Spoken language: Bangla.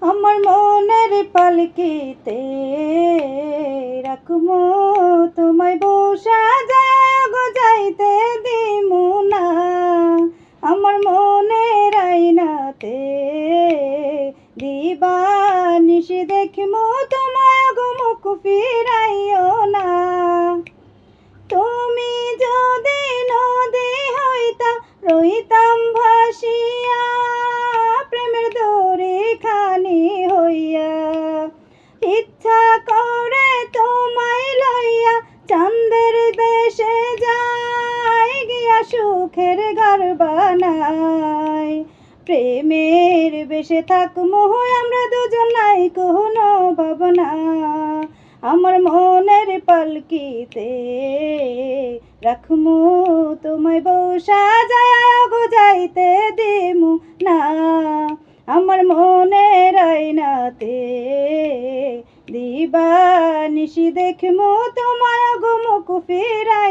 আমার মনের পালকিতে রাখমু তোমায় বসা যায় গো যাইতে দিমু না। আমার মনের আইনাতে দিবানিশি দেখিমু তোমায় গো মুখ ফিরাইও না। তুমি যদি নদী হইতা রইতাম ভাসিয়া প্রেমের দড়ি খানি হইয়া। ইচ্ছা করে তোমায় লইয়া চাঁদের দেশে যাই গিয়া সুখের ঘর বানাই। প্রেমের বেশে থাকমু আমরা দুজন নাই কোনো ভাবনা। আমার মনের পালকিতে রাখমু তোমায় বসা যায় গো যাইতে দিমু না। আমার মনের আইনাতে দিবানিশি দেখমু তোমায় গো মুখ ফিরাই